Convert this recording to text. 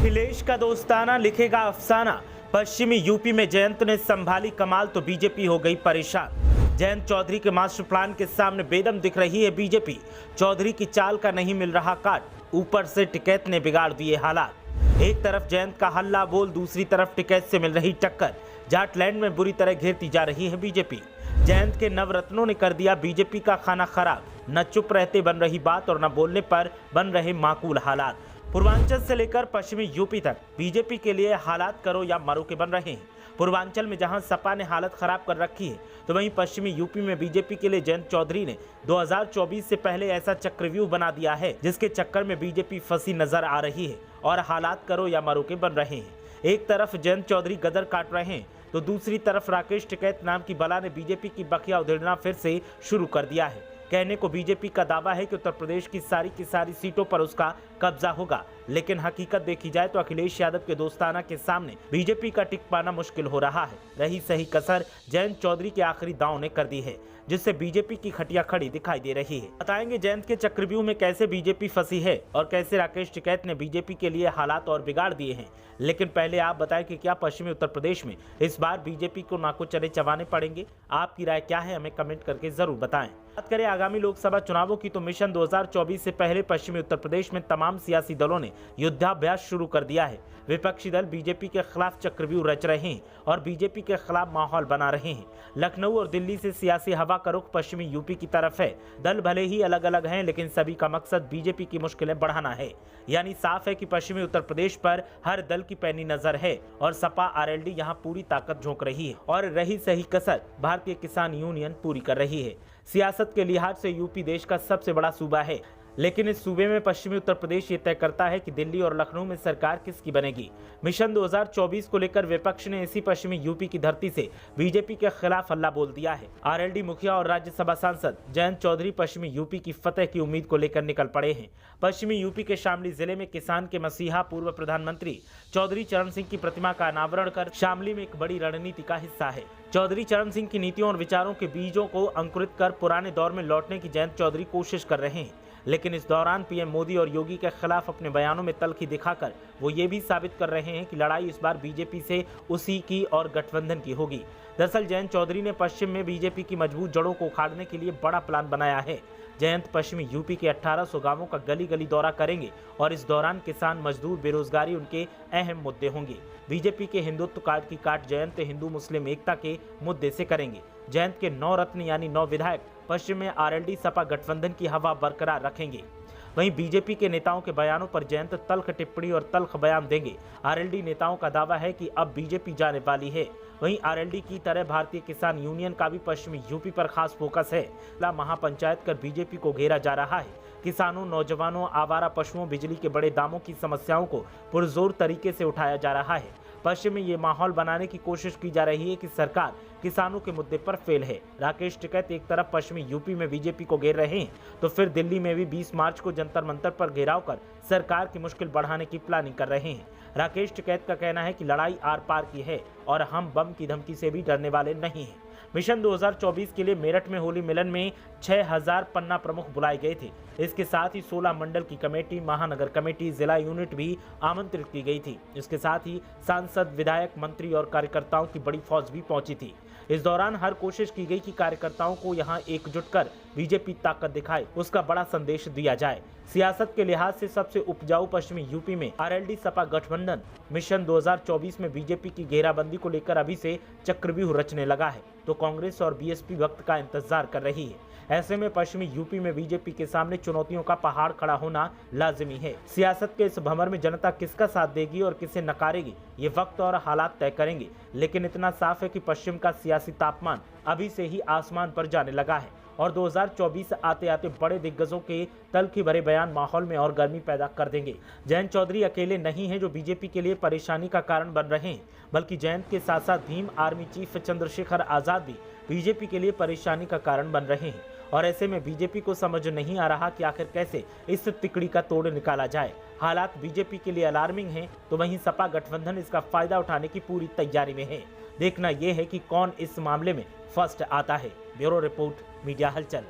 अखिलेश का दोस्ताना लिखेगा अफसाना। पश्चिमी यूपी में जयंत ने संभाली कमाल तो बीजेपी हो गई परेशान। जयंत चौधरी के मास्टर प्लान के सामने बेदम दिख रही है बीजेपी। चौधरी की चाल का नहीं मिल रहा काट, ऊपर से टिकैत ने बिगाड़ दिए हालात। एक तरफ जयंत का हल्ला बोल, दूसरी तरफ टिकैत से मिल रही टक्कर। जाटलैंड में बुरी तरह घेरती जा रही है बीजेपी। जयंत के नवरत्नों ने कर दिया बीजेपी का खाना खराब। न चुप रहते बन रही बात और न बोलने पर बन रहे माकूल हालात। पूर्वांचल से लेकर पश्चिमी यूपी तक बीजेपी के लिए हालात करो या मरो के बन रहे हैं। पूर्वांचल में जहां सपा ने हालत खराब कर रखी है, तो वहीं पश्चिमी यूपी में बीजेपी के लिए जयंत चौधरी ने 2024 से पहले ऐसा चक्रव्यूह बना दिया है जिसके चक्कर में बीजेपी फंसी नजर आ रही है और हालात करो या मरो के बन रहे हैं। एक तरफ जयंत चौधरी गदर काट रहे हैं तो दूसरी तरफ राकेश टिकैत नाम की बला ने बीजेपी की बखिया उधेड़ना फिर से शुरू कर दिया है। कहने को बीजेपी का दावा है कि उत्तर प्रदेश की सारी सीटों पर उसका कब्जा होगा, लेकिन हकीकत देखी जाए तो अखिलेश यादव के दोस्ताना के सामने बीजेपी का टिक पाना मुश्किल हो रहा है। रही सही कसर जयंत चौधरी के आखिरी दांव ने कर दी है, जिससे बीजेपी की खटिया खड़ी दिखाई दे रही है। बताएंगे जयंत के चक्रव्यूह में कैसे बीजेपी फंसी है और कैसे राकेश टिकैत ने बीजेपी के लिए हालात और बिगाड़ दिए हैं। लेकिन पहले आप बताएं कि क्या पश्चिमी उत्तर प्रदेश में इस बार बीजेपी को नाको चने चबाने पड़ेंगे? आपकी राय क्या है, हमें कमेंट करके जरूर बताएं। बात करें आगामी लोकसभा चुनावों की, तो मिशन 2024 से पहले पश्चिमी उत्तर प्रदेश में तमाम सियासी दलों ने युद्धाभ्यास शुरू कर दिया है। विपक्षी दल बीजेपी के खिलाफ चक्रव्यूह रच रहे हैं और बीजेपी के खिलाफ माहौल बना रहे हैं। लखनऊ और दिल्ली से सियासी हवा का रुख पश्चिमी यूपी की तरफ है। दल भले ही अलग अलग हैं, लेकिन सभी का मकसद बीजेपी की मुश्किलें बढ़ाना है। यानी साफ है कि पश्चिमी उत्तर प्रदेश पर हर दल की पैनी नजर है और सपा आरएलडी यहां पूरी ताकत झोंक रही है और रही सही कसर भारतीय किसान यूनियन पूरी कर रही है। सियासत के लिहाज से यूपी देश का सबसे बड़ा सूबा है, लेकिन इस सूबे में पश्चिमी उत्तर प्रदेश ये तय करता है कि दिल्ली और लखनऊ में सरकार किसकी बनेगी। मिशन 2024 को लेकर विपक्ष ने इसी पश्चिमी यूपी की धरती से बीजेपी के खिलाफ हल्ला बोल दिया है। आरएलडी मुखिया और राज्यसभा सांसद जयंत चौधरी पश्चिमी यूपी की फतेह की उम्मीद को लेकर निकल पड़े हैं। पश्चिमी यूपी के शामली जिले में किसान के मसीहा पूर्व प्रधानमंत्री चौधरी चरण सिंह की प्रतिमा का अनावरण कर शामली में एक बड़ी रणनीति का हिस्सा है। चौधरी चरण सिंह की नीतियों और विचारों के बीजों को अंकुरित कर पुराने दौर में लौटने की जयंत चौधरी कोशिश कर रहे हैं। लेकिन इस दौरान पीएम मोदी और योगी के खिलाफ अपने बयानों में तल्खी दिखाकर वो ये भी साबित कर रहे हैं कि लड़ाई इस बार बीजेपी से उसी की और गठबंधन की होगी। दरअसल जयंत चौधरी ने पश्चिम में बीजेपी की मजबूत जड़ों को उखाड़ने के लिए बड़ा प्लान बनाया है। जयंत पश्चिमी यूपी के 1800 गांवों का गली गली दौरा करेंगे और इस दौरान किसान, मजदूर, बेरोजगारी उनके अहम मुद्दे होंगे। बीजेपी के हिंदुत्व कार्ड की काट जयंत हिंदू मुस्लिम एकता के मुद्दे से करेंगे। जयंत के 9 रत्न यानी 9 विधायक पश्चिम में आरएलडी सपा गठबंधन की हवा बरकरार रखेंगे। वहीं बीजेपी के नेताओं के बयानों पर जयंत तल्ख टिप्पणी और तल्ख बयान देंगे। आरएलडी नेताओं का दावा है कि अब बीजेपी जाने वाली है। वहीं आरएलडी की तरह भारतीय किसान यूनियन का भी पश्चिमी यूपी पर खास फोकस है। महापंचायत कर बीजेपी को घेरा जा रहा है। किसानों, नौजवानों, आवारा पशुओं, बिजली के बड़े दामों की समस्याओं को पुरजोर तरीके से उठाया जा रहा है। पश्चिम में ये माहौल बनाने की कोशिश की जा रही है कि सरकार किसानों के मुद्दे पर फेल है। राकेश टिकैत एक तरफ पश्चिमी यूपी में बीजेपी को घेर रहे हैं, तो फिर दिल्ली में भी 20 मार्च को जंतर मंतर पर घेराव कर सरकार की मुश्किल बढ़ाने की प्लानिंग कर रहे हैं। राकेश टिकैत का कहना है कि लड़ाई आर पार की है और हम बम की धमकी से भी डरने वाले नहीं हैं। मिशन 2024 के लिए मेरठ में होली मिलन में 6000 पन्ना प्रमुख बुलाए गए थे। इसके साथ ही 16 मंडल की कमेटी, महानगर कमेटी, जिला यूनिट भी आमंत्रित की गई थी। इसके साथ ही सांसद, विधायक, मंत्री और कार्यकर्ताओं की बड़ी फौज भी पहुंची थी। इस दौरान हर कोशिश की गई कि कार्यकर्ताओं को यहां एकजुट कर बीजेपी ताकत दिखाए, उसका बड़ा संदेश दिया जाए। सियासत के लिहाज से सबसे उपजाऊ पश्चिमी यूपी में आरएलडी सपा गठबंधन मिशन 2024 में बीजेपी की घेराबंदी को लेकर अभी से चक्रव्यूह रचने लगा है, तो कांग्रेस और बीएसपी वक्त का इंतजार कर रही है। ऐसे में पश्चिमी यूपी में बीजेपी के सामने चुनौतियों का पहाड़ खड़ा होना लाजिमी है। सियासत के इस भंवर में जनता किसका साथ देगी और किसे नकारेगी, ये वक्त और हालात तय करेंगे। लेकिन इतना साफ है कि पश्चिम का सियासी तापमान अभी से ही आसमान पर जाने लगा है और 2024 आते आते बड़े दिग्गजों के तल्खी भरे बयान माहौल में और गर्मी पैदा कर देंगे। जयंत चौधरी अकेले नहीं हैं जो बीजेपी के लिए परेशानी का कारण बन रहे हैं, बल्कि जयंत के साथ साथ भीम आर्मी चीफ चंद्रशेखर आजाद भी बीजेपी के लिए परेशानी का कारण बन रहे हैं। और ऐसे में बीजेपी को समझ नहीं आ रहा कि आखिर कैसे इस तिकड़ी का तोड़ निकाला जाए। हालात बीजेपी के लिए अलार्मिंग हैं, तो वहीं सपा गठबंधन इसका फायदा उठाने की पूरी तैयारी में है। देखना यह है कि कौन इस मामले में फर्स्ट आता है। ब्यूरो रिपोर्ट, मीडिया हलचल।